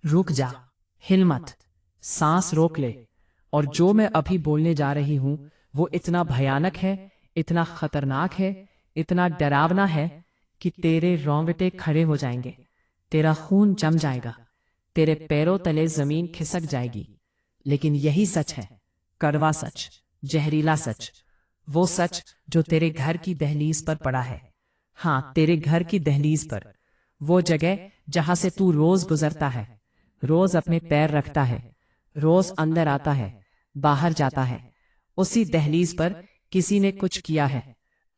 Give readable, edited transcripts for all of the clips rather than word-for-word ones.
रुक जा, हिल मत, सांस रोक ले। और जो मैं अभी बोलने जा रही हूं वो इतना भयानक है, इतना खतरनाक है, इतना डरावना है कि तेरे रोंगटे खड़े हो जाएंगे, तेरा खून जम जाएगा, तेरे पैरों तले जमीन खिसक जाएगी। लेकिन यही सच है, कड़वा सच, जहरीला सच, वो सच जो तेरे घर की दहलीज पर पड़ा है। हाँ, तेरे घर की दहलीज पर, वो जगह जहां से तू रोज गुजरता है, रोज अपने पैर रखता है, रोज अंदर आता है, बाहर जाता है। उसी दहलीज पर किसी ने कुछ किया है,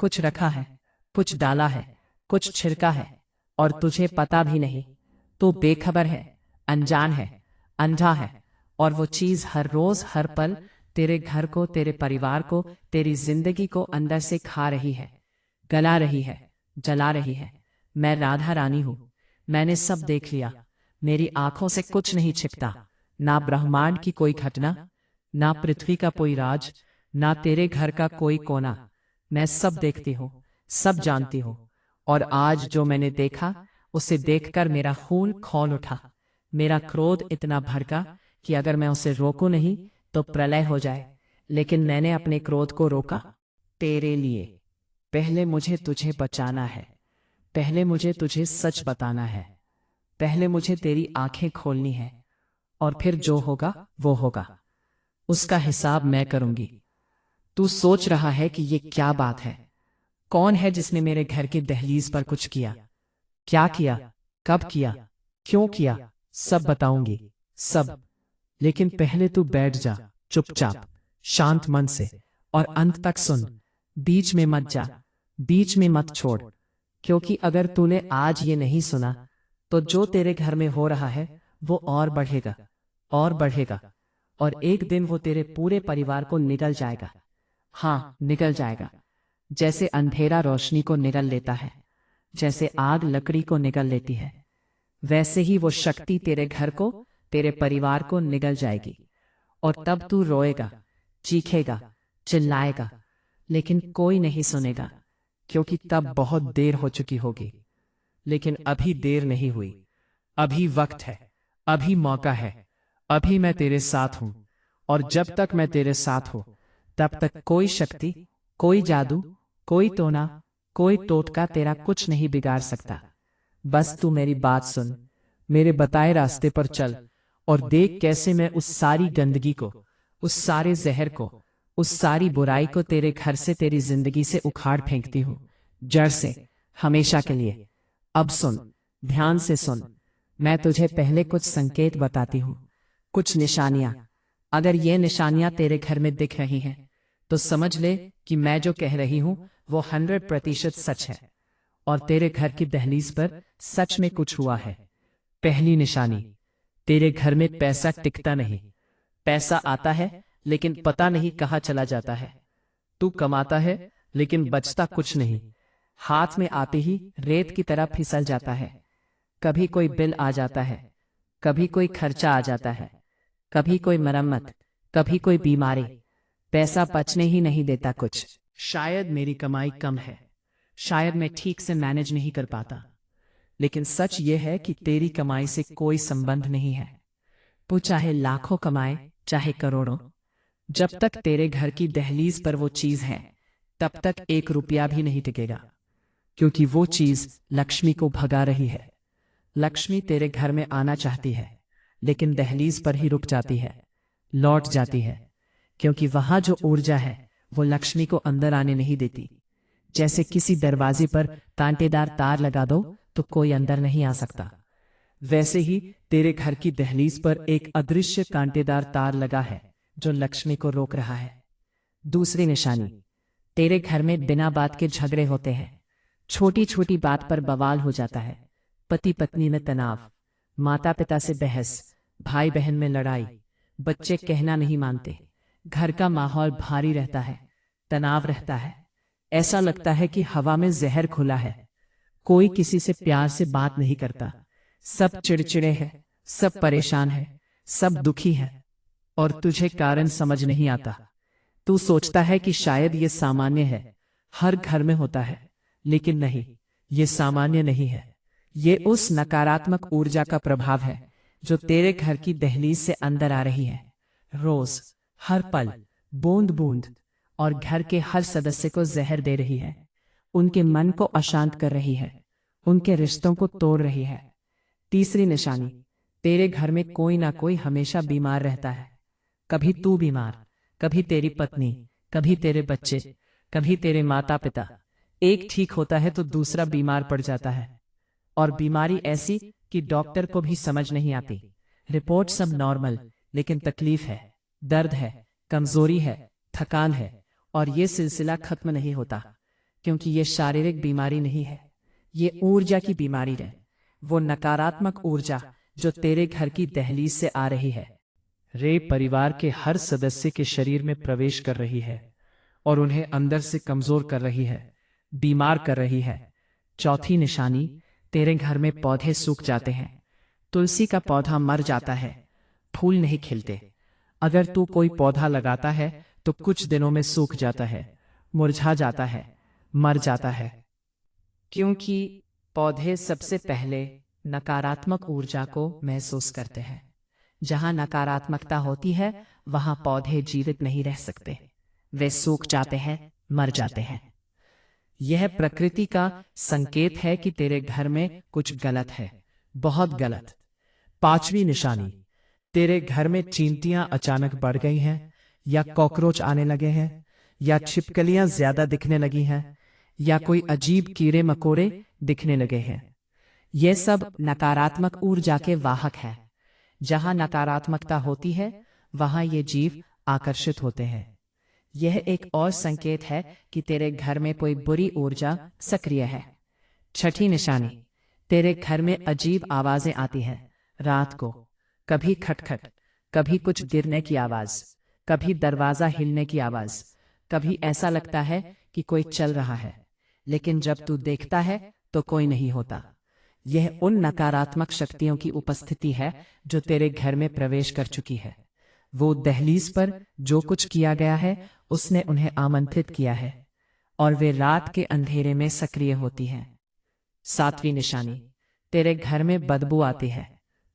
कुछ रखा है, कुछ डाला है, कुछ छिड़का है, और तुझे पता भी नहीं। तू बेखबर है, अनजान है, अंधा है, और वो चीज हर रोज हर पल तेरे घर को, तेरे परिवार को, तेरी जिंदगी को अंदर से खा रही है, गला रही है, जला रही है। मैं राधा रानी हूं, मैंने सब देख लिया। मेरी आंखों से कुछ नहीं छिपता, ना ब्रह्मांड की कोई घटना, ना पृथ्वी का कोई राज, ना तेरे घर का कोई कोना। मैं सब देखती हूँ, सब जानती हूँ। और आज जो मैंने देखा, उसे देखकर मेरा खून खौल उठा, मेरा क्रोध इतना भड़का कि अगर मैं उसे रोकूं नहीं तो प्रलय हो जाए। लेकिन मैंने अपने क्रोध को रोका, तेरे लिए। पहले मुझे तुझे बचाना है, पहले मुझे तुझे सच बताना है, पहले मुझे तेरी आंखें खोलनी है, और फिर जो होगा वो होगा, उसका हिसाब मैं करूंगी। तू सोच रहा है कि ये क्या बात है, कौन है जिसने मेरे घर की दहलीज पर कुछ किया, क्या किया, कब किया, क्यों किया, सब बताऊंगी, सब। लेकिन पहले तू बैठ जा, चुपचाप, शांत मन से, और अंत तक सुन। बीच में मत जा, बीच में मत छोड़, क्योंकि अगर तूने आज ये नहीं सुना तो जो तेरे घर में हो रहा है वो और बढ़ेगा, और बढ़ेगा, और एक दिन वो तेरे पूरे परिवार को निगल जाएगा। हाँ, निगल जाएगा। जैसे अंधेरा रोशनी को निगल लेता है, जैसे आग लकड़ी को निगल लेती है, वैसे ही वो शक्ति तेरे घर को, तेरे परिवार को निगल जाएगी। और तब तू रोएगा, चीखेगा, चिल्लाएगा, लेकिन कोई नहीं सुनेगा, क्योंकि तब बहुत देर हो चुकी होगी। लेकिन अभी देर नहीं हुई, अभी वक्त है, अभी मौका है, अभी मैं तेरे साथ हूं। और जब तक मैं तेरे साथ हूं तब तक कोई शक्ति, कोई जादू, कोई टोना, कोई टोटका तेरा कुछ नहीं बिगाड़ सकता। बस तू मेरी बात सुन, मेरे बताए रास्ते पर चल, और देख कैसे मैं उस सारी गंदगी को, उस सारे जहर को, उस सारी बुराई को तेरे घर से, तेरी जिंदगी से उखाड़ फेंकती हूँ, जड़ से, हमेशा के लिए। अब सुन, ध्यान से सुन। मैं तुझे पहले कुछ संकेत बताती हूँ, कुछ निशानियां। अगर ये निशानियां तेरे घर में दिख रही हैं तो समझ ले कि मैं जो कह रही हूं वो 100% सच है, और तेरे घर की दहलीज पर सच में कुछ हुआ है। पहली निशानी, तेरे घर में पैसा टिकता नहीं। पैसा आता है लेकिन पता नहीं कहाँ चला जाता है। तू कमाता है लेकिन बचता कुछ नहीं, हाथ में आते ही रेत की तरह फिसल जाता है। कभी कोई बिल आ जाता है, कभी कोई खर्चा आ जाता है, कभी कोई मरम्मत, कभी कोई बीमारी, पैसा बचने ही नहीं देता कुछ। शायद मेरी कमाई कम है, शायद मैं ठीक से मैनेज नहीं कर पाता, लेकिन सच ये है कि तेरी कमाई से कोई संबंध नहीं है। वो चाहे लाखों कमाए, चाहे करोड़ों, जब तक तेरे घर की दहलीज पर वो चीज है तब तक 1 रुपया भी नहीं टिकेगा, क्योंकि वो चीज लक्ष्मी को भगा रही है। लक्ष्मी तेरे घर में आना चाहती है, लेकिन दहलीज पर ही रुक जाती है, लौट जाती है, क्योंकि वहां जो ऊर्जा है वो लक्ष्मी को अंदर आने नहीं देती। जैसे किसी दरवाजे पर कांटेदार तार लगा दो तो कोई अंदर नहीं आ सकता, वैसे ही तेरे घर की दहलीज पर एक अदृश्य कांटेदार तार लगा है जो लक्ष्मी को रोक रहा है। दूसरी निशानी, तेरे घर में बिना बात के झगड़े होते हैं, छोटी छोटी बात पर बवाल हो जाता है। पति पत्नी में तनाव, माता पिता से बहस, भाई बहन में लड़ाई, बच्चे कहना नहीं मानते, घर का माहौल भारी रहता है, तनाव रहता है। ऐसा लगता है कि हवा में जहर खुला है। कोई किसी से प्यार से बात नहीं करता, सब चिड़चिड़े हैं, सब परेशान है, सब दुखी है, और तुझे कारण समझ नहीं आता। तू सोचता है कि शायद ये सामान्य है, हर घर में होता है, लेकिन नहीं, ये सामान्य नहीं है। ये उस नकारात्मक ऊर्जा का प्रभाव है जो तेरे घर की दहलीज से अंदर आ रही है, रोज, हर पल, बूंद बूंद, और घर के हर सदस्य को जहर दे रही है, उनके मन को अशांत कर रही है, उनके रिश्तों को तोड़ रही है। तीसरी निशानी, तेरे घर में कोई ना कोई हमेशा बीमार रहता है। कभी तू बीमार, कभी तेरी पत्नी, कभी तेरे बच्चे, कभी तेरे माता पिता। एक ठीक होता है तो दूसरा बीमार पड़ जाता है, और बीमारी ऐसी कि डॉक्टर को भी समझ नहीं आती। रिपोर्ट सब नॉर्मल, लेकिन तकलीफ है, दर्द है, कमजोरी है, थकान है, और ये सिलसिला खत्म नहीं होता, क्योंकि ये शारीरिक बीमारी नहीं है, ये ऊर्जा की बीमारी है। वो नकारात्मक ऊर्जा जो तेरे घर की दहलीज से आ रही है, रे परिवार के हर सदस्य के शरीर में प्रवेश कर रही है और उन्हें अंदर से कमजोर कर रही है, बीमार कर रही है। चौथी निशानी, तेरे घर में पौधे सूख जाते हैं। तुलसी का पौधा मर जाता है, फूल नहीं खिलते। अगर तू कोई पौधा लगाता है तो कुछ दिनों में सूख जाता है, मुरझा जाता है, मर जाता है, क्योंकि पौधे सबसे पहले नकारात्मक ऊर्जा को महसूस करते हैं। जहां नकारात्मकता होती है वहां पौधे जीवित नहीं रह सकते, वे सूख जाते हैं, मर जाते हैं। यह प्रकृति का संकेत है कि तेरे घर में कुछ गलत है, बहुत गलत। पांचवी निशानी, तेरे घर में चींटियां अचानक बढ़ गई हैं, या कॉकरोच आने लगे हैं, या छिपकलियां ज्यादा दिखने लगी हैं, या कोई अजीब कीड़े मकोड़े दिखने लगे हैं। यह सब नकारात्मक ऊर्जा के वाहक हैं। जहां नकारात्मकता होती है वहां ये जीव आकर्षित होते हैं। यह एक और संकेत है कि तेरे घर में कोई बुरी ऊर्जा सक्रिय है। छठी निशानी, तेरे घर में अजीब आवाजें आती हैं रात को, कभी खटखट, कभी कुछ गिरने की आवाज, कभी दरवाजा हिलने की आवाज, कभी ऐसा लगता है कि कोई चल रहा है, लेकिन जब तू देखता है तो कोई नहीं होता। यह उन नकारात्मक शक्तियों की उपस्थिति है जो तेरे घर में प्रवेश कर चुकी है। वो दहलीज पर जो कुछ किया गया है उसने उन्हें आमंत्रित किया है, और वे रात के अंधेरे में सक्रिय होती हैं। सातवीं निशानी, तेरे घर में बदबू आती है,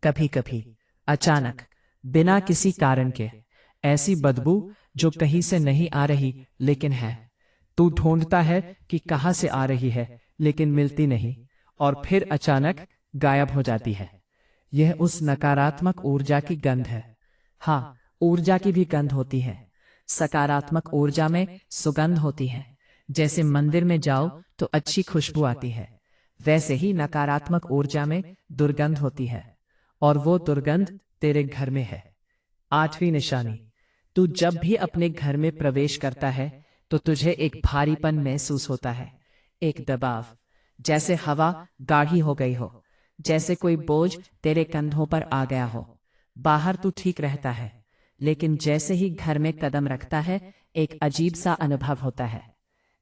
कभी कभी अचानक, बिना किसी कारण के। ऐसी बदबू जो कहीं से नहीं आ रही लेकिन है। तू ढूंढता है कि कहां से आ रही है, लेकिन मिलती नहीं, और फिर अचानक गायब हो जाती है। यह उस नकारात्मक ऊर्जा की गंध है। हाँ, ऊर्जा की भी गंध होती है। सकारात्मक ऊर्जा में सुगंध होती है, जैसे मंदिर में जाओ तो अच्छी खुशबू आती है, वैसे ही नकारात्मक ऊर्जा में दुर्गंध होती है, और वो दुर्गंध तेरे घर में है। आठवीं निशानी, तू जब भी अपने घर में प्रवेश करता है तो तुझे एक भारीपन महसूस होता है, एक दबाव, जैसे हवा गाढ़ी हो गई हो, जैसे कोई बोझ तेरे कंधों पर आ गया हो। बाहर तू ठीक रहता है, लेकिन जैसे ही घर में कदम रखता है एक अजीब सा अनुभव होता है।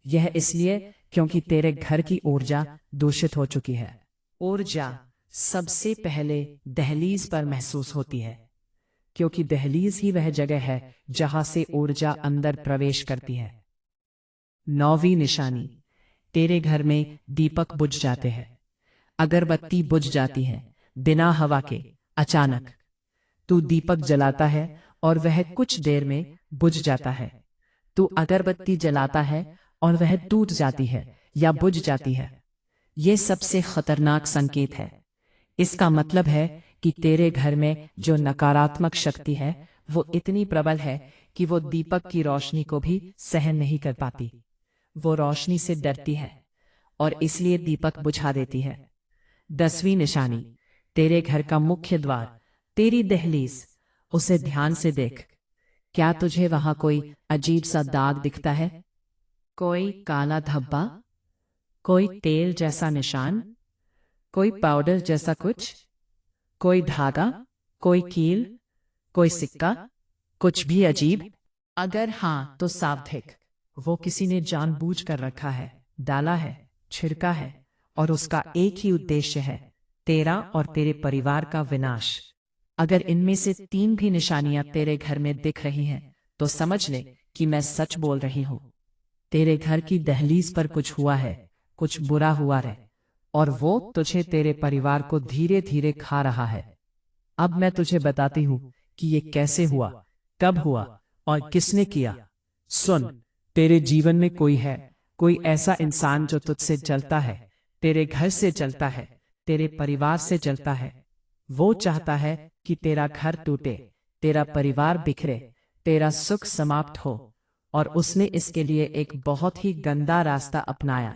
यह इसलिए क्योंकि तेरे घर की ऊर्जा दूषित हो चुकी है। ऊर्जा सबसे पहले दहलीज पर महसूस होती है, क्योंकि दहलीज ही वह जगह है जहां से ऊर्जा अंदर प्रवेश करती है। नौवीं निशानी, तेरे घर में दीपक बुझ जाते हैं, अगरबत्ती बुझ जाती है बिना हवा के। अचानक तू दीपक जलाता है और वह कुछ देर में बुझ जाता है। तू अगरबत्ती जलाता है और वह टूट जाती है या बुझ जाती है। यह सबसे खतरनाक संकेत है। इसका मतलब है कि तेरे घर में जो नकारात्मक शक्ति है वो इतनी प्रबल है कि वो दीपक की रोशनी को भी सहन नहीं कर पाती। वो रोशनी से डरती है और इसलिए दीपक बुझा देती है। 10वीं निशानी, तेरे घर का मुख्य द्वार, तेरी दहलीज, उसे ध्यान से देख। क्या तुझे वहां कोई अजीब सा दाग दिखता है? कोई काला धब्बा, कोई तेल जैसा निशान, कोई पाउडर जैसा कुछ, कोई धागा, कोई कील, कोई सिक्का, कुछ भी अजीब? अगर हाँ तो सावधान, वो किसी ने जानबूझकर रखा है, डाला है, छिड़का है, और उसका एक ही उद्देश्य है, तेरा और तेरे परिवार का विनाश। अगर इनमें से 3 भी निशानियां तेरे घर में दिख रही हैं तो समझ ले कि मैं सच बोल रही हूं। तेरे घर की दहलीज पर कुछ हुआ है, कुछ बुरा हुआ है, और वो तुझे, तेरे परिवार को धीरे धीरे खा रहा है। अब मैं तुझे बताती हूँ कि ये कैसे हुआ, कब हुआ और किसने किया। सुन, तेरे जीवन में कोई है, कोई ऐसा इंसान जो तुझसे जलता है, तेरे घर से जलता है, तेरे परिवार से जलता है। वो चाहता है कि तेरा घर टूटे, तेरा परिवार बिखरे, तेरा सुख समाप्त हो। और उसने इसके लिए एक बहुत ही गंदा रास्ता अपनाया।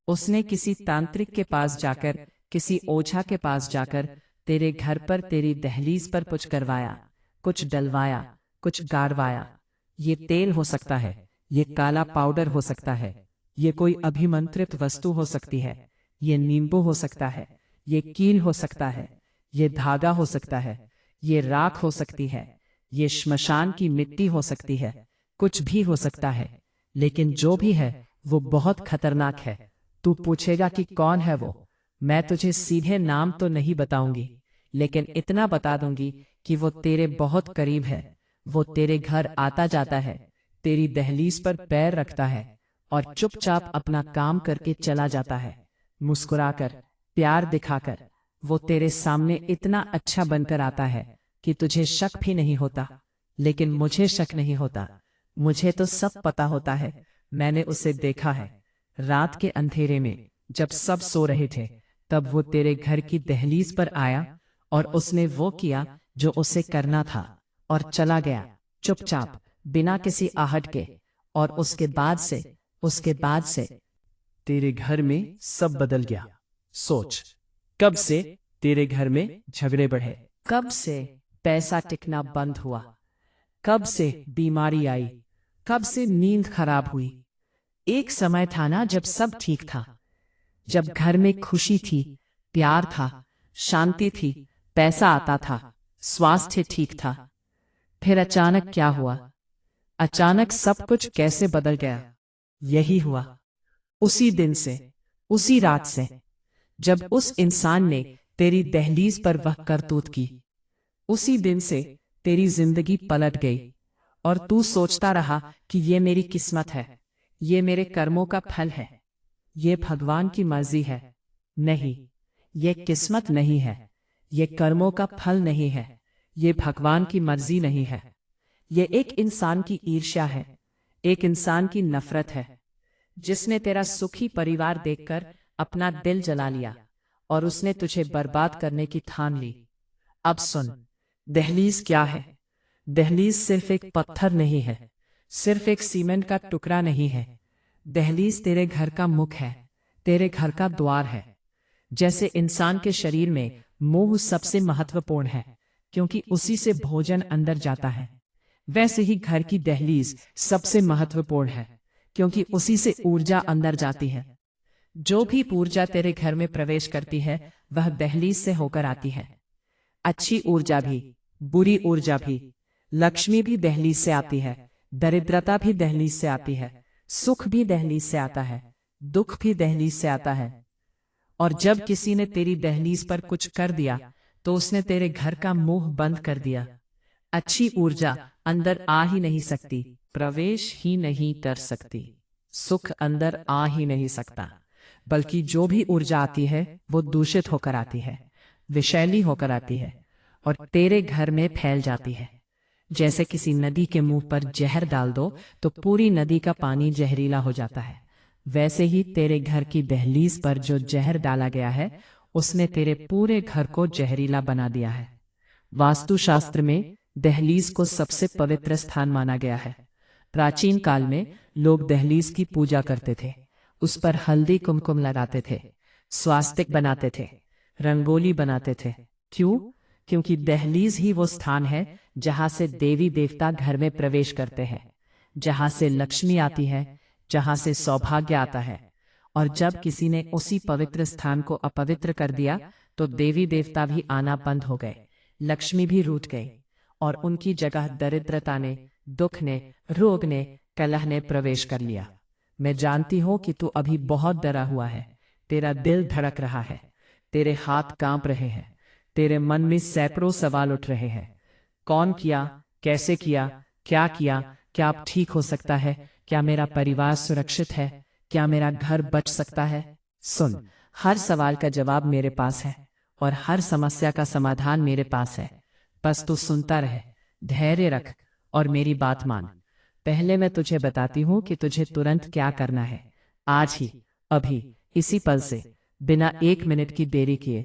उसने किसी तांत्रिक के पास जाकर, किसी ओझा के पास जाकर तेरे घर पर, तेरी दहलीज पर कुछ करवाया, कुछ डलवाया, कुछ गाड़वाया। ये तेल हो सकता है, ये काला पाउडर हो सकता है, ये कोई अभिमंत्रित वस्तु हो सकती है, ये नींबू हो सकता है, ये कील हो सकता है, ये धागा हो सकता है, ये राख हो सकती है, ये श्मशान की मिट्टी हो सकती है, कुछ भी हो सकता है। लेकिन जो भी है वो बहुत खतरनाक है। तू पूछेगा कि कौन है वो। मैं तुझे सीधे नाम तो नहीं बताऊंगी, लेकिन इतना बता दूंगी कि वो तेरे बहुत करीब है। वो तेरे घर आता जाता है, तेरी दहलीज पर पैर रखता है और चुपचाप अपना काम करके चला जाता है। मुस्कुराकर, प्यार दिखाकर वो तेरे सामने इतना अच्छा बनकर आता है कि तुझे शक भी नहीं होता। लेकिन मुझे शक नहीं होता, मुझे तो सब पता होता है। मैंने उसे देखा है। रात के अंधेरे में जब सब सो रहे थे, तब वो तेरे घर की दहलीज पर आया और उसने वो किया जो उसे करना था और चला गया, चुपचाप, बिना किसी आहट के। और उसके बाद से तेरे घर में सब बदल गया। सोच, कब से तेरे घर में झगड़े बढ़े, कब से पैसा टिकना बंद हुआ, कब से बीमारी आई, कब से नींद खराब हुई। एक समय था ना जब सब ठीक था, जब घर में खुशी थी, प्यार था, शांति थी, पैसा आता था, स्वास्थ्य ठीक था। फिर अचानक क्या हुआ? अचानक सब कुछ कैसे बदल गया? यही हुआ उसी दिन से, उसी रात से, जब उस इंसान ने तेरी दहलीज पर वह करतूत की। उसी दिन से तेरी जिंदगी पलट गई और तू सोचता रहा कि ये मेरी किस्मत है, ये मेरे कर्मों का फल है, ये भगवान की मर्जी है। नहीं, ये किस्मत नहीं है, ये कर्मों का फल नहीं है, ये भगवान की मर्जी नहीं है। ये एक इंसान की ईर्ष्या है, एक इंसान की नफरत है, जिसने तेरा सुखी परिवार देखकर अपना दिल जला लिया और उसने तुझे बर्बाद करने की ठान ली। अब सुन, दहलीज क्या है? दहलीज सिर्फ एक पत्थर नहीं है, सिर्फ एक सीमेंट का टुकड़ा नहीं है। दहलीज तेरे घर का मुख है, तेरे घर का द्वार है। जैसे इंसान के शरीर में मुंह सबसे महत्वपूर्ण है, क्योंकि उसी से भोजन अंदर जाता है, वैसे ही घर की दहलीज सबसे महत्वपूर्ण है, क्योंकि उसी से ऊर्जा अंदर जाती है। जो भी ऊर्जा तेरे घर में प्रवेश करती है वह दहलीज से होकर आती है। अच्छी ऊर्जा भी, बुरी ऊर्जा भी। लक्ष्मी भी दहलीज से आती है, दरिद्रता भी दहलीज से आती है, सुख भी दहलीज से आता है, दुख भी दहलीज से आता है। और जब किसी ने तेरी दहलीज पर कुछ कर दिया तो उसने तेरे घर का मुंह बंद कर दिया। अच्छी ऊर्जा अंदर आ ही नहीं सकती, प्रवेश ही नहीं कर सकती, सुख अंदर आ ही नहीं सकता। बल्कि जो भी ऊर्जा आती है वो दूषित होकर आती है, विषैली होकर आती है और तेरे घर में फैल जाती है। जैसे किसी नदी के मुंह पर जहर डाल दो तो पूरी नदी का पानी जहरीला हो जाता है, वैसे ही तेरे घर की दहलीज पर जो जहर डाला गया है उसने तेरे पूरे घर को जहरीला बना दिया है। वास्तुशास्त्र में दहलीज को सबसे पवित्र स्थान माना गया है। प्राचीन काल में लोग दहलीज की पूजा करते थे, उस पर हल्दी कुमकुम लगाते थे, स्वास्तिक बनाते थे, रंगोली बनाते थे। क्यों? क्योंकि दहलीज ही वो स्थान है जहां से देवी देवता घर में प्रवेश करते हैं, जहां से लक्ष्मी आती है, जहां से सौभाग्य आता है। और जब किसी ने उसी पवित्र स्थान को अपवित्र कर दिया तो देवी देवता भी आना बंद हो गए, लक्ष्मी भी रूठ गई और उनकी जगह दरिद्रता ने, दुख ने, रोग ने, कलह ने प्रवेश कर लिया। मैं जानती हूं कि तू अभी बहुत डरा हुआ है, तेरा दिल धड़क रहा है, तेरे हाथ कांप रहे हैं, तेरे मन में सैकड़ों सवाल उठ रहे हैं। कौन किया, कैसे किया, क्या किया, क्या अब ठीक हो सकता है, क्या मेरा परिवार सुरक्षित है, क्या मेरा घर बच सकता है? सुन, हर सवाल का जवाब मेरे पास है और हर समस्या का समाधान मेरे पास है। बस तू सुनता रहे, धैर्य रख और मेरी बात मान। पहले मैं तुझे बताती हूँ कि तुझे तुरंत क्या करना है। आज ही, अभी, इसी पल से, बिना 1 मिनट की देरी किए।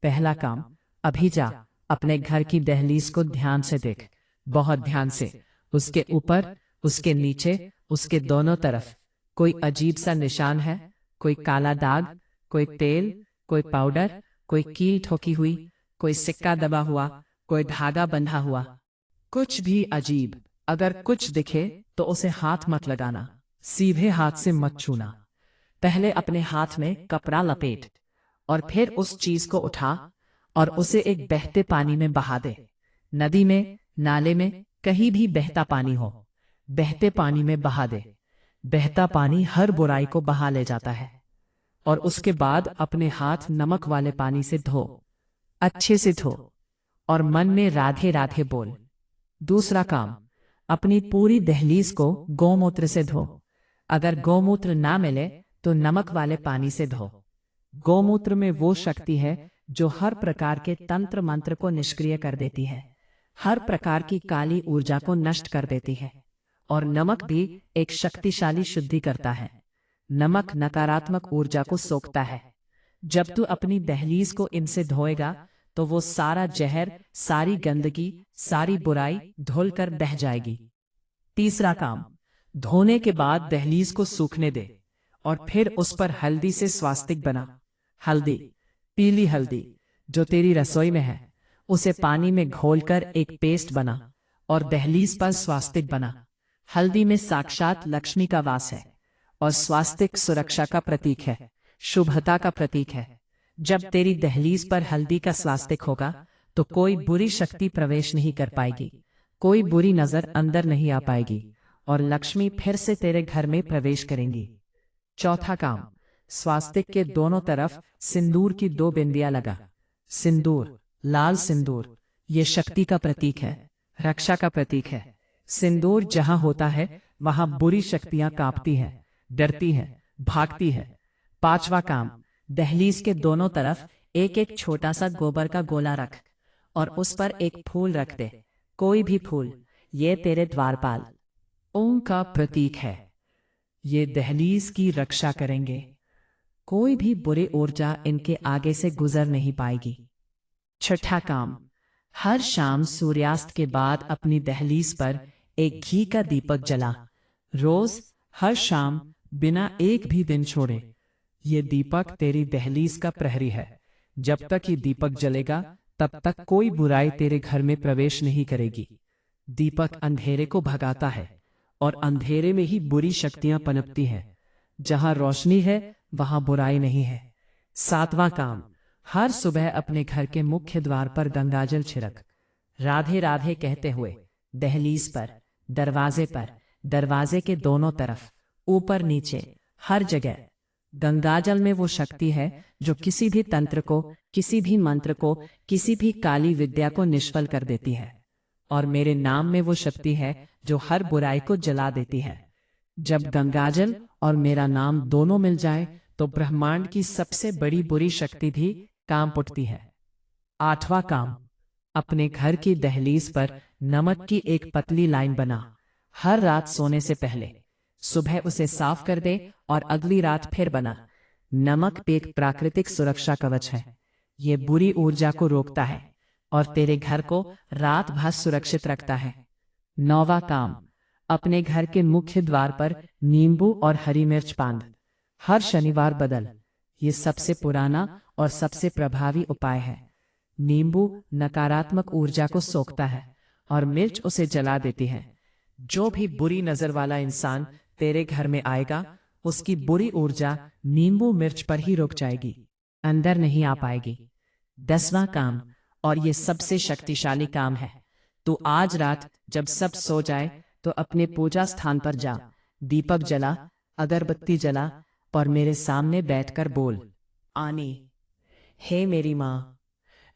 पहला काम, अभी जा अपने घर की दहलीज को ध्यान से देख, बहुत ध्यान से। उसके ऊपर, उसके नीचे, उसके दोनों तरफ कोई अजीब सा निशान है? कोई काला दाग, कोई तेल, कोई पाउडर, कोई कील ठोकी हुई, कोई सिक्का दबा हुआ, कोई धागा बंधा हुआ? कुछ भी अजीब। अगर कुछ दिखे तो उसे हाथ मत लगाना, सीधे हाथ से मत छूना। पहले अपने हाथ में कपड़ा लपेट और फिर उस चीज को उठा और उसे एक बहते पानी में बहा दे। नदी में, नाले में, कहीं भी बहता पानी हो, बहते पानी में बहा दे। बहता पानी हर बुराई को बहा ले जाता है। और उसके बाद अपने हाथ नमक वाले पानी से धो, अच्छे से धो और मन में राधे राधे बोल। दूसरा काम, अपनी पूरी दहलीज को गौमूत्र से धो। अगर गौमूत्र ना मिले तो नमक वाले पानी से धो। गौमूत्र में वो शक्ति है जो हर प्रकार के तंत्र मंत्र को निष्क्रिय कर देती है, हर प्रकार की काली ऊर्जा को नष्ट कर देती है। और नमक भी एक शक्तिशाली शुद्धि करता है। नमक नकारात्मक ऊर्जा को सोखता है। जब तू अपनी दहलीज को इनसे धोएगा तो वो सारा जहर, सारी गंदगी, सारी बुराई धुलकर बह जाएगी। तीसरा काम, धोने के बाद दहलीज को सूखने दे और फिर उस पर हल्दी से स्वास्तिक बना। हल्दी, पीली हल्दी जो तेरी रसोई में है, उसे पानी में घोलकर एक पेस्ट बना और दहलीज पर स्वास्तिक बना। हल्दी में साक्षात लक्ष्मी का वास है और स्वास्तिक सुरक्षा का प्रतीक है, शुभता का प्रतीक है। जब तेरी दहलीज पर हल्दी का स्वास्तिक होगा तो कोई बुरी शक्ति प्रवेश नहीं कर पाएगी, कोई बुरी नजर अंदर नहीं आ पाएगी और लक्ष्मी फिर से तेरे घर में प्रवेश करेंगी। चौथा काम, स्वास्तिक के दोनों तरफ सिंदूर की 2 बिंदियां लगा। सिंदूर, लाल सिंदूर, ये शक्ति का प्रतीक है, रक्षा का प्रतीक है। सिंदूर जहां होता है वहां बुरी शक्तियां कांपती हैं, डरती हैं, भागती है। पांचवा काम, दहलीज के दोनों तरफ एक एक छोटा सा गोबर का गोला रख और उस पर एक फूल रख दे, कोई भी फूल। ये तेरे द्वारपाल, ओम का प्रतीक है। ये दहलीज की रक्षा करेंगे, कोई भी बुरी ऊर्जा इनके आगे से गुजर नहीं पाएगी। छठा काम, हर शाम सूर्यास्त के बाद अपनी दहलीज पर एक घी का दीपक जला, रोज, हर शाम, बिना एक भी दिन छोड़े। ये दीपक तेरी दहलीज का प्रहरी है। जब तक ये दीपक जलेगा तब तक कोई बुराई तेरे घर में प्रवेश नहीं करेगी। दीपक अंधेरे को भगाता है और अंधेरे में ही बुरी शक्तियां पनपती हैं। जहां रोशनी है वहां बुराई नहीं है। सातवां काम, हर सुबह अपने घर के मुख्य द्वार पर गंगाजल छिड़क, राधे राधे कहते हुए। दहलीज पर, दरवाजे पर, दरवाजे के दोनों तरफ, ऊपर नीचे, हर जगह। गंगाजल में वो शक्ति है जो किसी भी तंत्र को, किसी भी मंत्र को, किसी भी काली विद्या को निष्फल कर देती है। और मेरे नाम में वो शक्ति है जो हर बुराई को जला देती है। जब गंगाजल और मेरा नाम दोनों मिल जाए तो ब्रह्मांड की सबसे बड़ी बुरी शक्ति भी कांप उठती है। आठवां काम, अपने घर की दहलीज पर नमक की एक पतली लाइन बना। हर रात सोने से पहले, सुबह उसे साफ कर दे और अगली रात फिर बना। नमक एक प्राकृतिक सुरक्षा कवच है। ये बुरी ऊर्जा को रोकता है और तेरे घर को रात भर सुरक्षित रखता है। नौवां काम, अपने घर के मुख्य द्वार पर नींबू और हरी मिर्च बांध। हर शनिवार बदल। ये सबसे पुराना और सबसे प्रभावी उपाय है। नींबू नकारात्मक ऊर्जा को सोखता है और मिर्च उसे जला देती है। जो भी बुरी नजर वाला इंसान तेरे घर में आएगा, उसकी बुरी ऊर्जा नींबू मिर्च पर ही रुक जाएगी, अंदर नहीं आ पाएगी। 10वां काम, और ये सबसे शक्तिशाली काम है। तो आज रात जब सब सो जाए तो अपने पूजा स्थान पर जा, दीपक जला, अगरबत्ती जला और मेरे सामने बैठकर बोल, आनी, हे मेरी माँ,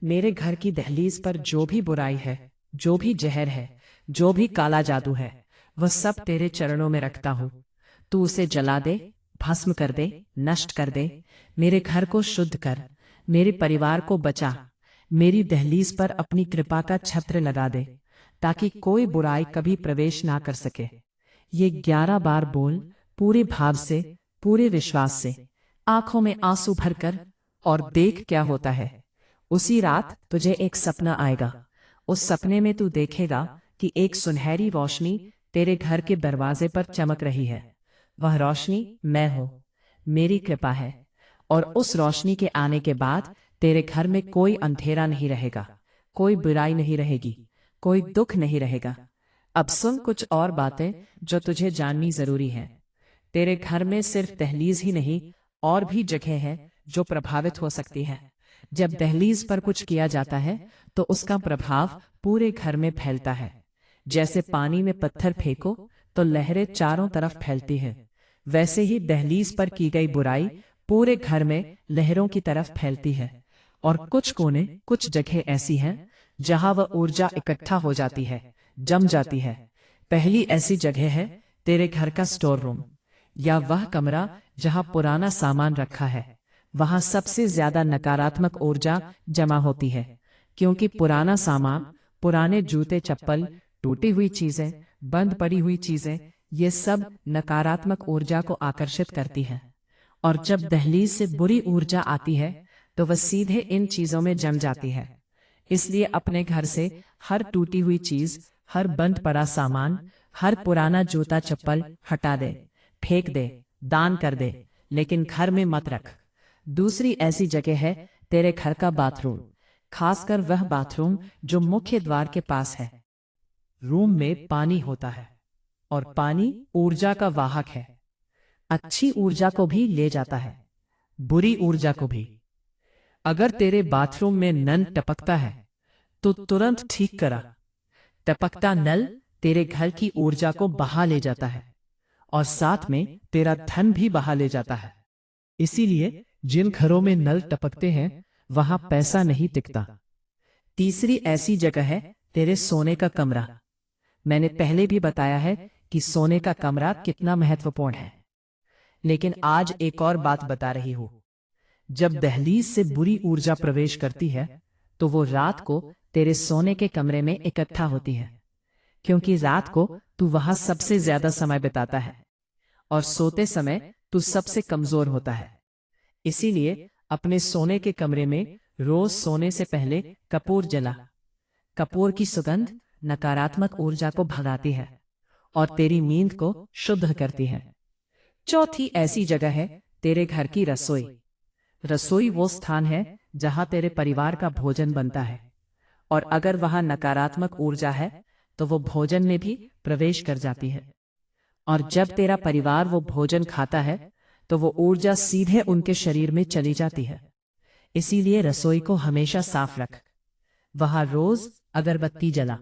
मेरे घर की दहलीज पर जो भी बुराई है, जो भी जहर है, जो भी काला जादू है, वह सब तेरे चरणों में रखता हूँ। तू उसे जला दे, भस्म कर दे, नष्ट कर दे, मेरे घर को शुद्ध कर, मेरे परिवार को बचा, मेरी दहलीज पर अपनी कृपा का छत्र लगा दे, ताकि कोई बुराई कभी प्रवेश ना कर सके। ये 11 बार बोल, पूरे भाव से, पूरे विश्वास से, आंखों में आंसू भरकर, और देख क्या होता है। उसी रात तुझे एक सपना आएगा। उस सपने में तू देखेगा कि एक सुनहरी रोशनी तेरे घर के दरवाजे पर चमक रही है। वह रोशनी मैं हूं, मेरी कृपा है। और उस रोशनी के आने के बाद तेरे घर में कोई अंधेरा नहीं रहेगा, कोई बुराई नहीं रहेगी, कोई दुख नहीं रहेगा। अब सुन कुछ और बातें जो तुझे जाननी जरूरी है। तेरे घर में सिर्फ दहलीज ही नहीं, और भी जगह है जो प्रभावित हो सकती है। जब दहलीज पर कुछ किया जाता है तो उसका प्रभाव पूरे घर में फैलता है। जैसे पानी में पत्थर फेंको तो लहरें चारों तरफ फैलती हैं, वैसे ही दहलीज पर की गई बुराई पूरे घर में लहरों की तरफ फैलती है। और कुछ कोने, कुछ जगह ऐसी हैं जहां वह ऊर्जा इकट्ठा हो जाती है, जम जाती है। पहली ऐसी जगह है तेरे घर का स्टोर रूम, या वह कमरा जहां पुराना सामान रखा है। वहां सबसे ज्यादा नकारात्मक ऊर्जा जमा होती है, क्योंकि पुराना सामान, पुराने जूते चप्पल, टूटी हुई चीजें, बंद पड़ी हुई चीजें, ये सब नकारात्मक ऊर्जा को आकर्षित करती है। और जब दहलीज से बुरी ऊर्जा आती है तो वह सीधे इन चीजों में जम जाती है। इसलिए अपने घर से हर टूटी हुई चीज, हर बंद पड़ा सामान, हर पुराना जूता चप्पल हटा दे, फेंक दे, दान कर दे, लेकिन घर में मत रख। दूसरी ऐसी जगह है तेरे घर का बाथरूम, खासकर वह बाथरूम जो मुख्य द्वार के पास है। रूम में पानी होता है, और पानी ऊर्जा का वाहक है। अच्छी ऊर्जा को भी ले जाता है, बुरी ऊर्जा को भी। अगर तेरे बाथरूम में नल टपकता है तो तुरंत ठीक करा। टपकता नल तेरे घर की ऊर्जा को बहा ले जाता है, और साथ में तेरा धन भी बहा ले जाता है। इसीलिए जिन घरों में नल टपकते हैं वहां पैसा नहीं टिकता। तीसरी ऐसी जगह है तेरे सोने का कमरा। मैंने पहले भी बताया है कि सोने का कमरा कितना महत्वपूर्ण है, लेकिन आज एक और बात बता रही हूं। जब दहलीज से बुरी ऊर्जा प्रवेश करती है तो वो रात को तेरे सोने के कमरे में इकट्ठा होती है, क्योंकि रात को तू वहां सबसे ज्यादा समय बिताता है, और सोते समय तू सबसे कमजोर होता है। इसीलिए अपने सोने के कमरे में रोज सोने से पहले कपूर जला। कपूर की सुगंध नकारात्मक ऊर्जा को भगाती है और तेरी नींद को शुद्ध करती है। चौथी ऐसी जगह है तेरे घर की रसोई। रसोई वो स्थान है जहां तेरे परिवार का भोजन बनता है, और अगर वहां नकारात्मक ऊर्जा है तो वो भोजन में भी प्रवेश कर जाती है। और जब तेरा परिवार वो भोजन खाता है तो वो ऊर्जा सीधे उनके शरीर में चली जाती है। इसीलिए रसोई को हमेशा साफ रख। वहां रोज अगरबत्ती जला,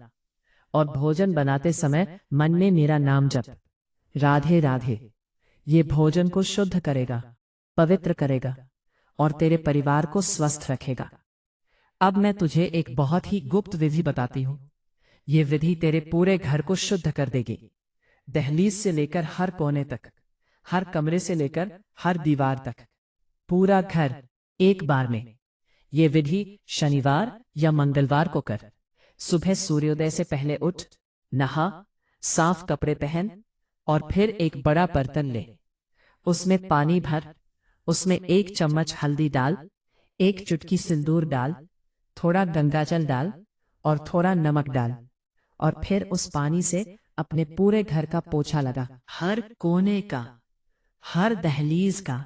और भोजन बनाते समय मन में मेरा नाम जप, राधे राधे। ये भोजन को शुद्ध करेगा, पवित्र करेगा, और तेरे परिवार को स्वस्थ रखेगा। अब मैं तुझे एक बहुत ही गुप्त विधि बताती हूँ। ये विधि तेरे पूरे घर को शुद्ध कर देगी, दहलीज से लेकर हर कोने तक, हर कमरे से लेकर हर दीवार तक, पूरा घर एक बार में। ये विधि शनिवार या मंगलवार को कर। सुबह सूर्योदय से पहले उठ, नहा, साफ कपड़े पहन, और फिर एक बड़ा बर्तन ले। उसमें पानी भर, उसमें 1 चम्मच हल्दी डाल, 1 चुटकी सिंदूर डाल, थोड़ा गंगाजल डाल, और थोड़ा नमक डाल। और फिर उस पानी से अपने पूरे घर का पोछा लगा, हर कोने का, हर दहलीज का।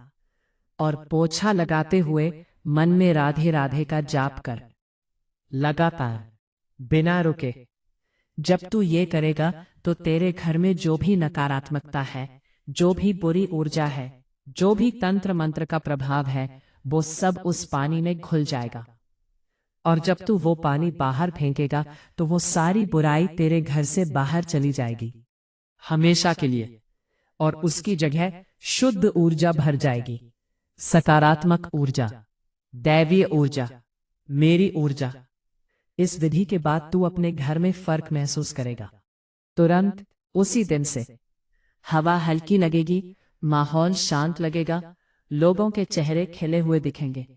और पोछा लगाते हुए मन में राधे राधे का जाप कर, लगातार, बिना रुके। जब तू ये करेगा तो तेरे घर में जो भी नकारात्मकता है, जो भी बुरी ऊर्जा है, जो भी तंत्र मंत्र का प्रभाव है, वो सब उस पानी में घुल जाएगा। और जब तू वो पानी बाहर फेंकेगा तो वो सारी बुराई तेरे घर से बाहर चली जाएगी, हमेशा के लिए। और उसकी जगह शुद्ध ऊर्जा भर जाएगी, सकारात्मक ऊर्जा, दैवीय ऊर्जा, मेरी ऊर्जा। इस विधि के बाद तू अपने घर में फर्क महसूस करेगा। तुरंत उसी दिन से हवा हल्की लगेगी, माहौल शांत लगेगा, लोगों के चेहरे खिले हुए दिखेंगे।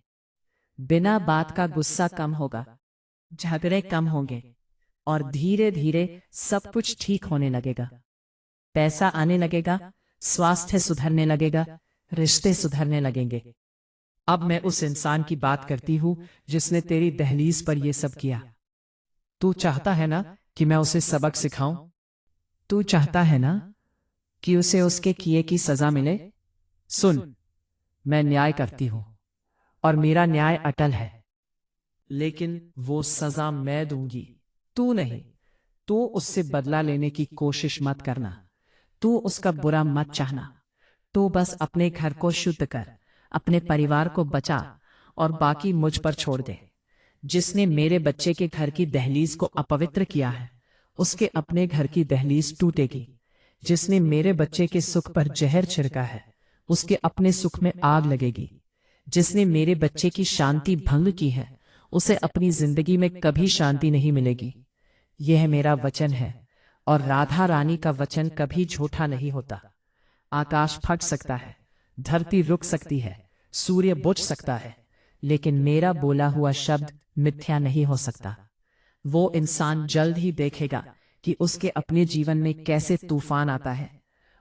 बिना बात का गुस्सा कम होगा, झगड़े कम होंगे और धीरे धीरे सब कुछ ठीक होने लगेगा। पैसा आने लगेगा, स्वास्थ्य सुधरने लगेगा, रिश्ते सुधरने लगेंगे। अब मैं उस इंसान की बात करती हूं जिसने तेरी दहलीज पर यह सब किया। तू चाहता है ना कि मैं उसे सबक सिखाऊं? तू चाहता है ना कि उसे उसके किए की सजा मिले? सुन, मैं न्याय करती हूं और मेरा न्याय अटल है, लेकिन वो सजा मैं दूंगी, तू नहीं। तू उससे बदला लेने की कोशिश मत करना, तू उसका बुरा मत चाहना। तू बस अपने घर को शुद्ध कर, अपने परिवार को बचा और बाकी मुझ पर छोड़ दे। जिसने मेरे बच्चे के घर की दहलीज को अपवित्र किया है, उसके अपने घर की दहलीज टूटेगी। जिसने मेरे बच्चे के सुख पर जहर छिड़का है, उसके अपने सुख में आग लगेगी। जिसने मेरे बच्चे की शांति भंग की है, उसे अपनी जिंदगी में कभी शांति नहीं मिलेगी। यह मेरा वचन है और राधा रानी का वचन कभी झूठा नहीं होता। आकाश फट सकता है, धरती रुक सकती है, सूर्य बुझ सकता है, लेकिन मेरा बोला हुआ शब्द मिथ्या नहीं हो सकता। वो इंसान जल्द ही देखेगा कि उसके अपने जीवन में कैसे तूफान आता है,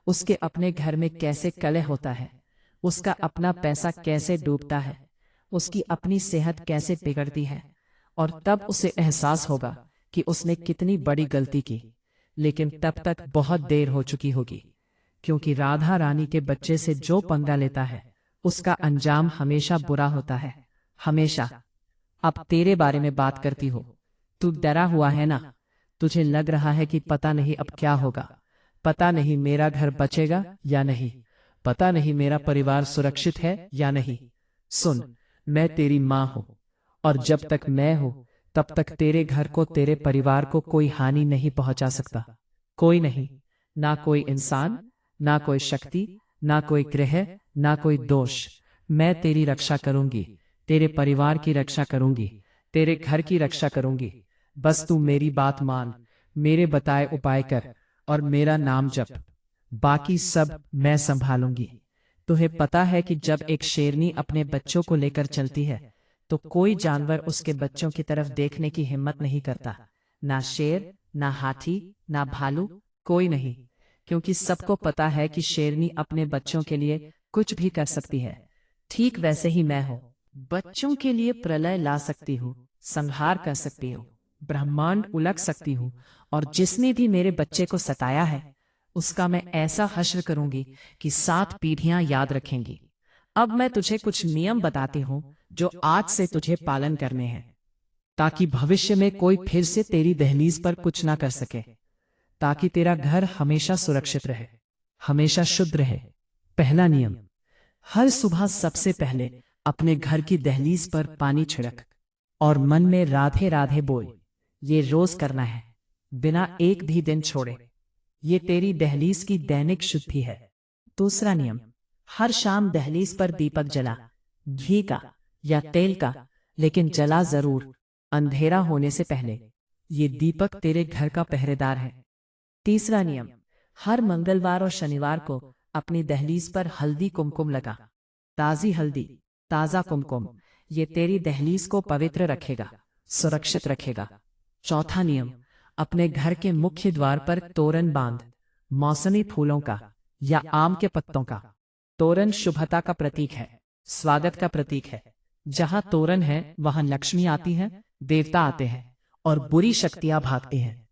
उसके अपने घर में कैसे कलह होता है, उसका अपना पैसा कैसे डूबता है, उसकी अपनी सेहत कैसे बिगड़ती है, और तब उसे एहसास होगा कि उसने कितनी बड़ी गलती की। लेकिन तब तक बहुत देर हो चुकी होगी, क्योंकि राधा रानी के बच्चे से जो पंगा लेता है, उसका अंजाम हमेशा बुरा होता है, हमेशा। अब तेरे बारे में बात करती हो। तू डरा हुआ है ना? तुझे लग रहा है कि पता नहीं अब क्या होगा, पता नहीं मेरा घर बचेगा या नहीं, पता नहीं मेरा परिवार सुरक्षित है या नहीं। सुन, मैं तेरी माँ हूं और जब तक मैं हूं तब तक तेरे घर को, तेरे परिवार को कोई हानि नहीं पहुंचा सकता। कोई नहीं, ना कोई इंसान, ना कोई शक्ति, ना कोई ग्रह, ना कोई दोष। मैं तेरी रक्षा करूंगी, तेरे परिवार की रक्षा करूंगी, तेरे घर की रक्षा करूंगी। बस तू मेरी बात मान, मेरे बताए उपाय कर और मेरा नाम जप। बाकी सब मैं संभालूंगी। तुम्हें पता है कि जब एक शेरनी अपने बच्चों को लेकर चलती है तो कोई जानवर उसके बच्चों की तरफ देखने की हिम्मत नहीं करता। ना शेर, ना हाथी, ना भालू, कोई नहीं, क्योंकि सबको पता है कि शेरनी अपने बच्चों के लिए कुछ भी कर सकती है। ठीक वैसे ही मैं हूँ, बच्चों के लिए प्रलय ला सकती हूँ, संहार कर सकती हूँ, ब्रह्मांड उलट सकती हूँ, और जिसने भी मेरे बच्चे को सताया है उसका मैं ऐसा हश्र करूंगी कि 7 पीढ़ियां याद रखेंगी। अब मैं तुझे कुछ नियम बताती हूँ जो आज से तुझे पालन करने हैं, ताकि भविष्य में कोई फिर से तेरी दहलीज पर कुछ ना कर सके, ताकि तेरा घर हमेशा सुरक्षित रहे, हमेशा शुद्ध रहे। पहला नियम, हर सुबह सबसे पहले अपने घर की दहलीज पर पानी छिड़क और मन में राधे राधे बोल। ये रोज करना है, बिना एक भी दिन छोड़े। ये तेरी दहलीज की दैनिक शुद्धि है। दूसरा नियम, हर शाम दहलीज पर दीपक जला, घी का या तेल का, लेकिन जला जरूर, अंधेरा होने से पहले। ये दीपक तेरे घर का पहरेदार है। तीसरा नियम, हर मंगलवार और शनिवार को अपनी दहलीज पर हल्दी कुमकुम लगा। ताजी हल्दी, ताजा कुमकुम, ये तेरी दहलीज को पवित्र रखेगा, सुरक्षित रखेगा। चौथा नियम, अपने घर के मुख्य द्वार पर तोरण बांध, मौसमी फूलों का या आम के पत्तों का। तोरण शुभता का प्रतीक है, स्वागत का प्रतीक है। जहां तोरण है वहां लक्ष्मी आती है, देवता आते हैं और बुरी शक्तियां भागती हैं।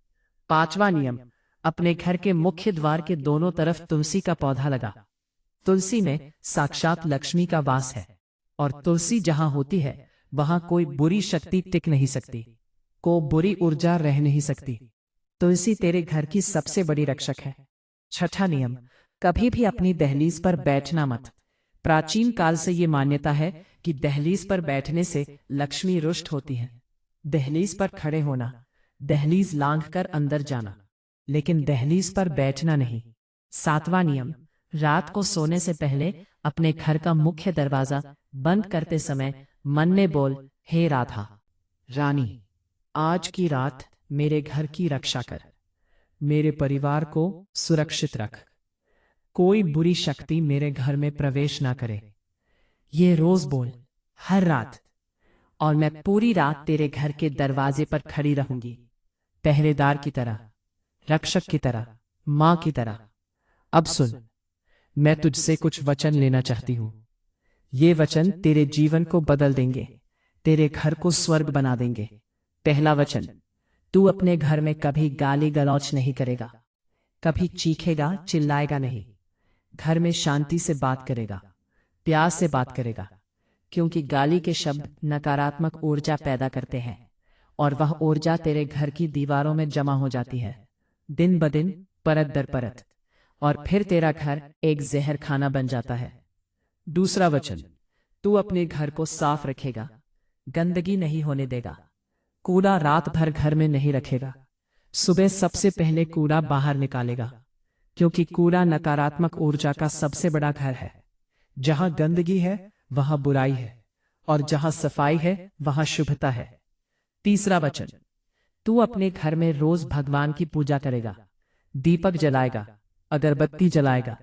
पांचवा नियम, अपने घर के मुख्य द्वार के दोनों तरफ तुलसी का पौधा लगा। तुलसी में साक्षात लक्ष्मी का वास है, और तुलसी जहां होती है वहां कोई बुरी शक्ति टिक नहीं सकती, को बुरी ऊर्जा रह नहीं सकती। तुलसी तेरे घर की सबसे बड़ी रक्षक है। छठा नियम, कभी भी अपनी दहलीज पर बैठना मत। प्राचीन काल से ये मान्यता है कि दहलीज पर बैठने से लक्ष्मी रुष्ट होती है। दहलीज पर खड़े होना, दहलीज लांघकर अंदर जाना, लेकिन दहलीज पर बैठना नहीं। सातवां नियम, रात को सोने से पहले अपने घर का मुख्य दरवाजा बंद करते समय मन में बोल, हे राधा रानी, आज की रात मेरे घर की रक्षा कर, मेरे परिवार को सुरक्षित रख, कोई बुरी शक्ति मेरे घर में प्रवेश ना करे। ये रोज बोल, हर रात। और मैं पूरी रात तेरे घर के दरवाजे पर खड़ी रहूंगी, पहरेदार की तरह, रक्षक की तरह, मां की तरह। अब सुन, मैं तुझसे कुछ वचन लेना चाहती हूं। ये वचन तेरे जीवन को बदल देंगे, तेरे घर को स्वर्ग बना देंगे। पहला वचन, तू अपने घर में कभी गाली गलौज नहीं करेगा, कभी चीखेगा चिल्लाएगा नहीं। घर में शांति से बात करेगा, प्यार से बात करेगा, क्योंकि गाली के शब्द नकारात्मक ऊर्जा पैदा करते हैं और वह ऊर्जा तेरे घर की दीवारों में जमा हो जाती है, दिन ब दिन, परत दर परत, और फिर तेरा घर एक जहर खाना बन जाता है। दूसरा वचन, तू अपने घर को साफ रखेगा, गंदगी नहीं होने देगा, कूड़ा रात भर घर में नहीं रखेगा, सुबह सबसे पहले कूड़ा बाहर निकालेगा, क्योंकि कूड़ा नकारात्मक ऊर्जा का सबसे बड़ा घर है। जहां गंदगी है वहां बुराई है, और जहां सफाई है वहां शुभता है। तीसरा वचन, तू अपने घर में रोज भगवान की पूजा करेगा, दीपक जलाएगा, अगरबत्ती जलाएगा,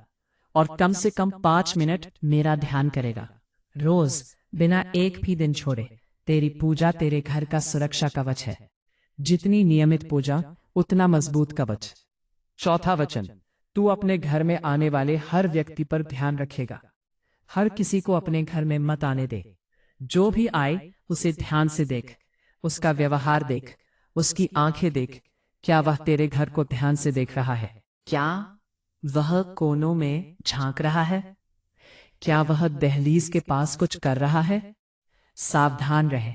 और कम से कम 5 मिनट मेरा ध्यान करेगा रोज, बिना एक भी दिन छोड़े। तेरी पूजा तेरे घर का सुरक्षा कवच है। जितनी नियमित पूजा उतना मजबूत कवच। चौथा वचन, तू अपने घर में आने वाले हर व्यक्ति पर ध्यान रखेगा। हर किसी को अपने घर में मत आने दे। जो भी आए उसे ध्यान से देख, उसका व्यवहार देख, उसकी आंखें देख। क्या वह तेरे घर को ध्यान से देख रहा है? क्या वह कोनों में झांक रहा है? क्या वह दहलीज के पास कुछ कर रहा है? सावधान रहे,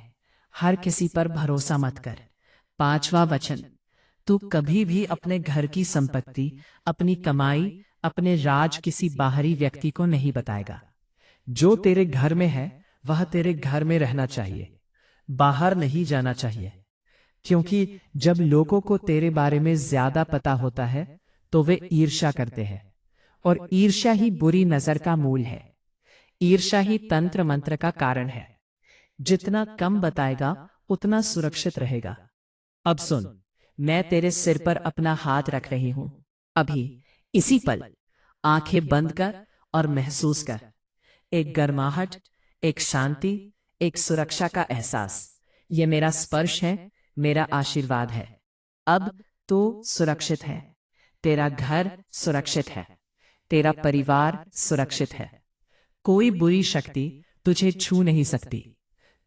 हर किसी पर भरोसा मत कर। पांचवा वचन, तू कभी भी अपने घर की संपत्ति, अपनी कमाई, अपने राज किसी बाहरी व्यक्ति को नहीं बताएगा। जो तेरे घर में है वह तेरे घर में रहना चाहिए, बाहर नहीं जाना चाहिए। क्योंकि जब लोगों को तेरे बारे में ज्यादा पता होता है तो वे ईर्ष्या करते हैं, और ईर्ष्या ही बुरी नजर का मूल है। ईर्ष्या ही तंत्र मंत्र का कारण है। जितना कम बताएगा उतना सुरक्षित रहेगा। अब सुन, मैं तेरे सिर पर अपना हाथ रख रही हूं। अभी इसी पल आंखें बंद कर और महसूस कर। एक गर्माहट, एक शांति, एक सुरक्षा का एहसास। ये मेरा स्पर्श है, मेरा आशीर्वाद है। अब तू सुरक्षित है, तेरा घर सुरक्षित है, तेरा परिवार सुरक्षित है। कोई बुरी शक्ति तुझे छू नहीं सकती,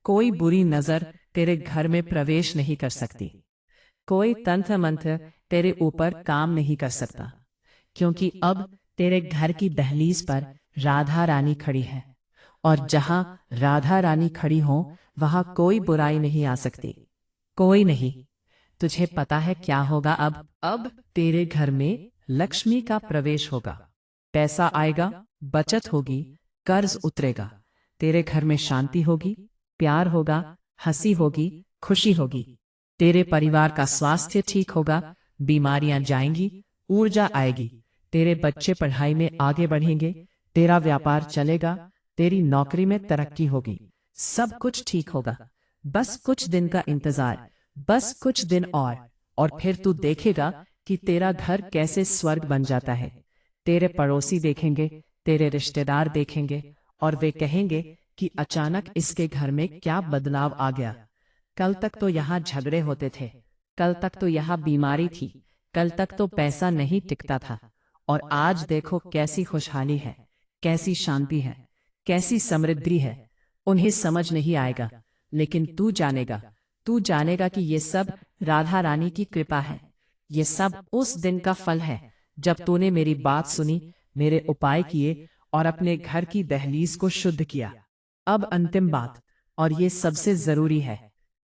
कोई बुरी नजर तेरे घर में प्रवेश नहीं कर सकती, कोई तंत्र मंत्र तेरे ऊपर काम नहीं कर सकता, क्योंकि अब तेरे घर की दहलीज पर राधा रानी खड़ी है, और जहां राधा रानी खड़ी हो वहां कोई बुराई नहीं आ सकती, कोई नहीं। तुझे पता है क्या होगा अब? अब तेरे घर में लक्ष्मी का प्रवेश होगा, पैसा आएगा, बचत होगी, कर्ज उतरेगा, तेरे घर में शांति होगी, प्यार होगा, हंसी होगी, खुशी होगी। तेरे परिवार का स्वास्थ्य ठीक होगा, बीमारियां जाएंगी, ऊर्जा आएगी, तेरे बच्चे पढ़ाई में आगे बढ़ेंगे, तेरा व्यापार चलेगा, तेरी नौकरी में तरक्की होगी, सब कुछ ठीक होगा। बस कुछ दिन का इंतजार, बस कुछ दिन और फिर तू देखेगा कि तेरा घर कैसे स्वर्ग बन जाता है। तेरे पड़ोसी देखेंगे, तेरे रिश्तेदार देखेंगे, और वे कहेंगे कि अचानक इसके घर में क्या बदलाव आ गया। कल तक तो यहाँ झगड़े होते थे, कल तक तो यहाँ बीमारी थी, कल तक तो पैसा नहीं टिकता था, और आज देखो कैसी खुशहाली है, कैसी शांति है, कैसी समृद्धि है। उन्हें समझ नहीं आएगा, लेकिन तू जानेगा, तू जानेगा कि ये सब राधा रानी की कृपा है। ये सब उस दिन का फल है जब तूने मेरी बात सुनी, मेरे उपाय किए और अपने घर की दहलीज को शुद्ध किया। अब अंतिम बात, और ये सबसे जरूरी है,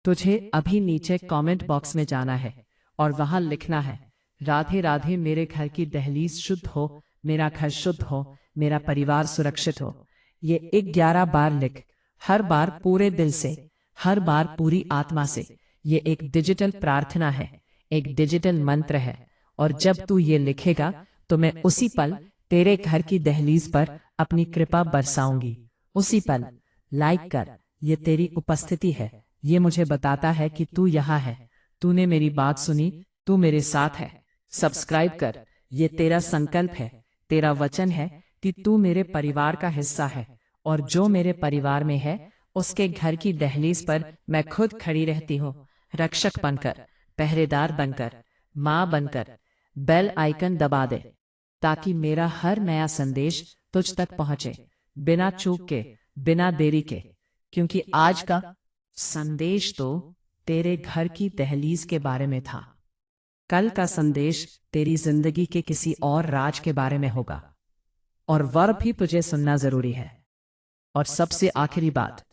तुझे अभी नीचे कमेंट बॉक्स में जाना है और वहां लिखना है, राधे राधे, मेरे घर की दहलीज शुद्ध हो, मेरा घर शुद्ध हो, मेरा परिवार सुरक्षित हो। ये 11 बार लिख, हर बार पूरे दिल से, हर बार पूरी आत्मा से। ये एक डिजिटल प्रार्थना है, एक डिजिटल मंत्र है, और जब तू ये लिखेगा तो मैं उसी पल तेरे घर की दहलीज पर अपनी कृपा बरसाऊंगी। उसी पल। लाइक कर, ये तेरी उपस्थिति है, ये मुझे बताता है कि तू यहाँ है, तूने मेरी बात सुनी, तू मेरे साथ है। सब्सक्राइब कर, ये तेरा संकल्प है, तेरा वचन है कि तू मेरे परिवार का हिस्सा है, और जो मेरे परिवार में है उसके घर की दहलीज पर मैं खुद खड़ी रहती हूँ, रक्षक बनकर, पहरेदार बनकर, माँ बनकर। बेल आइकन दबा दे ताकि मेरा हर नया संदेश तुझ तक पहुंचे, बिना चूक के, बिना देरी के। क्योंकि आज का संदेश तो तेरे घर की दहलीज के बारे में था, कल का संदेश तेरी जिंदगी के किसी और राज के बारे में होगा, और वह भी तुझे सुनना जरूरी है। और सबसे आखिरी बात,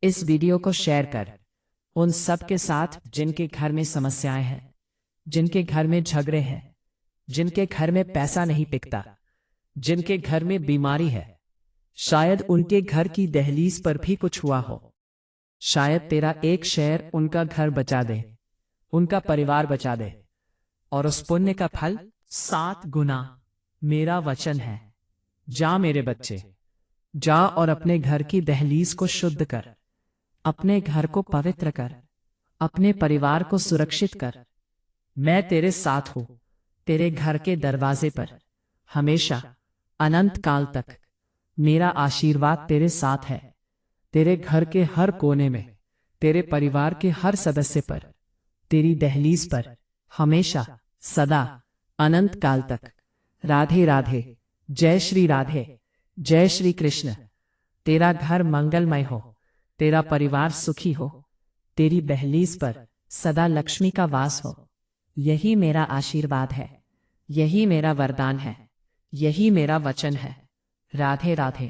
इस वीडियो को शेयर कर उन सब के साथ जिनके घर में समस्याएं हैं, जिनके घर में झगड़े हैं, जिनके घर में पैसा नहीं टिकता, जिनके घर में बीमारी है। शायद उनके घर की दहलीज पर भी कुछ हुआ हो। शायद तेरा एक शेयर उनका घर बचा दे, उनका परिवार बचा दे, और उस पुण्य का फल 7 गुना मेरा वचन है। जा मेरे बच्चे, जा और अपने घर की दहलीज को शुद्ध कर, अपने घर को पवित्र कर, अपने परिवार को सुरक्षित कर। मैं तेरे साथ हूं, तेरे घर के दरवाजे पर, हमेशा, अनंत काल तक। मेरा आशीर्वाद तेरे साथ है, तेरे घर के हर कोने में, तेरे परिवार के हर सदस्य पर, तेरी दहलीज पर, हमेशा, सदा, अनंत काल तक। राधे राधे। जय श्री राधे। जय श्री कृष्ण। तेरा घर मंगलमय हो, तेरा परिवार सुखी हो, तेरी दहलीज पर सदा लक्ष्मी का वास हो। यही मेरा आशीर्वाद है, यही मेरा वरदान है, यही मेरा वचन है। राधे राधे।